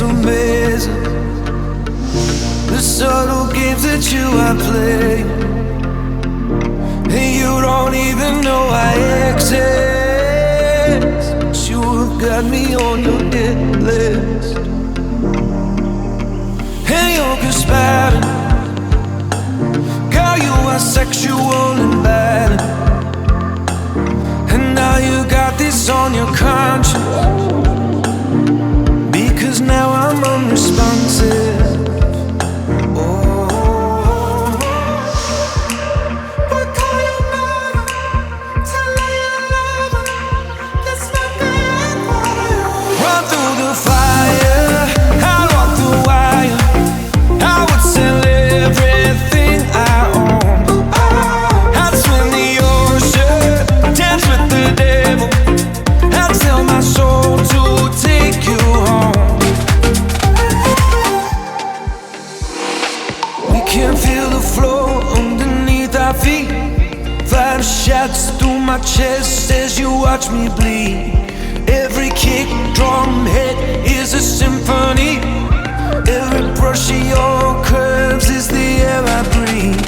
amazing. The subtle games that you are playing, and you don't even know I exist. But you have got me on your hit list, and you're conspiring. Girl, you are sexual and bad, and now you got this on your conscience, because now I'm unresponsive. Shouts through my chest as you watch me bleed. Every kick, drum hit is a symphony. Every brush of your curves is the air I breathe.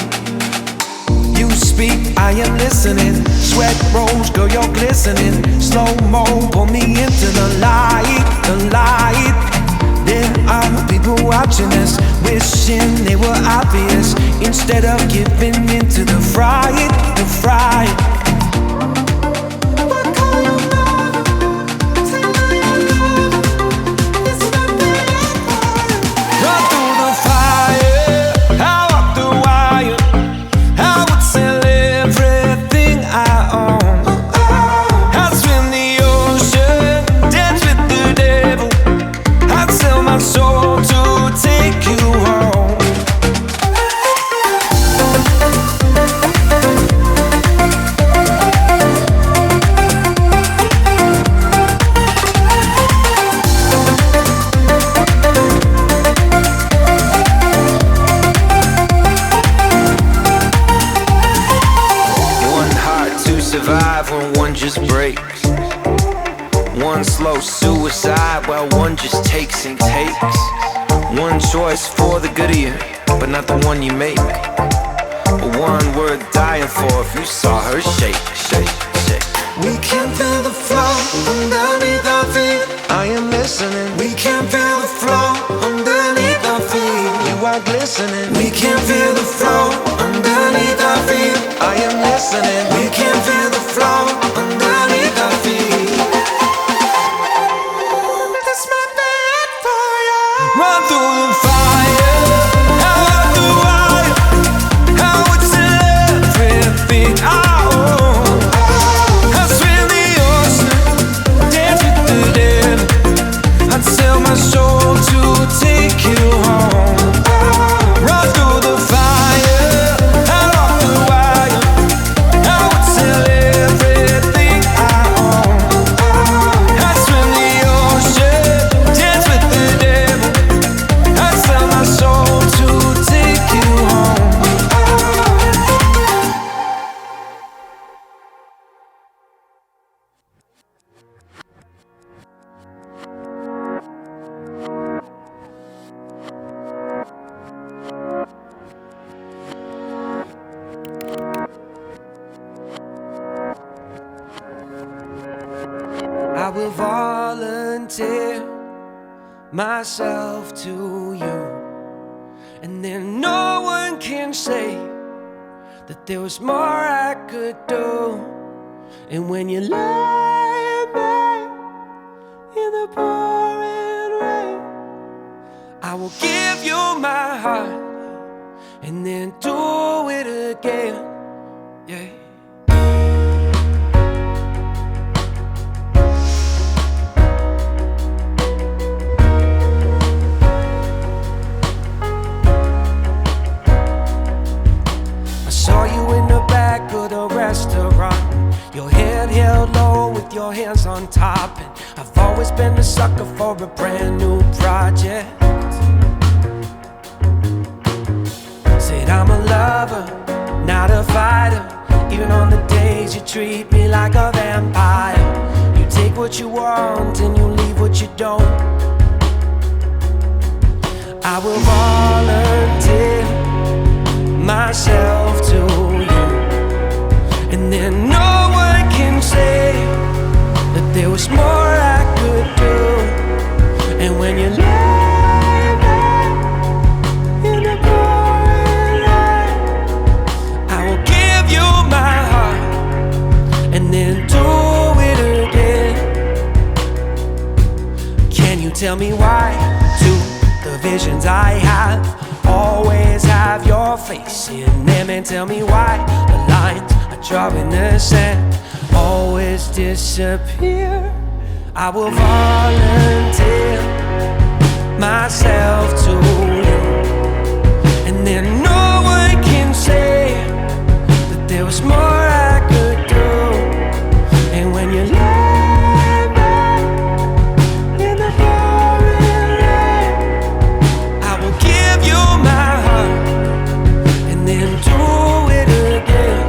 You speak, I am listening. Sweat rolls, girl, you're glistening. Slow-mo, pull me into the light, the light. There are people watching us, wishing they were obvious, instead of giving into the fright, the fright. Run through the fire, I walk the wire. I would sell everything I own. I'd swim the ocean, dance with the devil. I'd sell my soul to take you home. One heart to survive when one just breaks. One slow suicide while one just takes and takes. One choice for the good of you, but not the one you make. One worth dying for if you saw her shake, shake, shake. We can feel the flow underneath our feet. I am listening. We can feel the flow underneath our feet. You are glistening. We can feel the flow underneath our feet. I am listening. We can feel the flow underneath our feet. Run through the fire, out the wire. I would sell everything I own. I'd swim the ocean, dance with the devil. I'd sell my soul to take you home. Run through the fire, out the wire. I would sell everything I own. I'd swim the ocean, dance with the devil. I'd sell my soul to take you home. I will volunteer myself to you, and then no one can say that there was more I could do. And when you lay back in the pouring rain, I will give you my heart and then do it again. Yeah. Restaurant, your head held low with your hands on top, and I've always been a sucker for a brand new project. Said I'm a lover, not a fighter, even on the days you treat me like a vampire. You take what you want and you leave what you don't. I will volunteer myself to you, and then no one can say that there was more I could do. And when you lay back in the pouring rain, I will give you my heart and then do it again. Can you tell me why? The visions I have always have your face in them, and tell me why the lines I draw in the sand always disappear. I will volunteer myself to you, and then no one can say that there was more I could do. And when you lay back in the pouring rain, I will give you my heart and then do it again.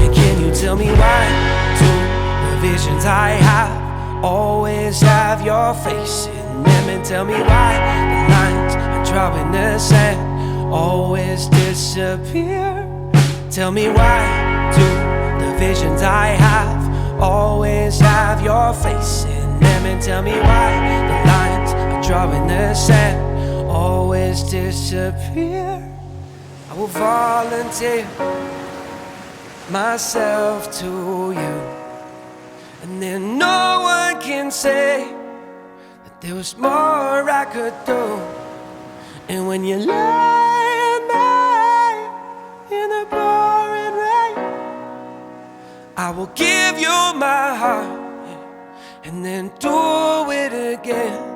And can you tell me why do the visions I have always have your face in them, and tell me why the lines I draw in the sand always disappear. Tell me why do the visions I have always have your face in them, and tell me why the lines I draw in the sand always disappear. I will volunteer myself to you, and then no one can say that there was more I could do. And when you lie back in the pouring rain, I will give you my heart and then do it again.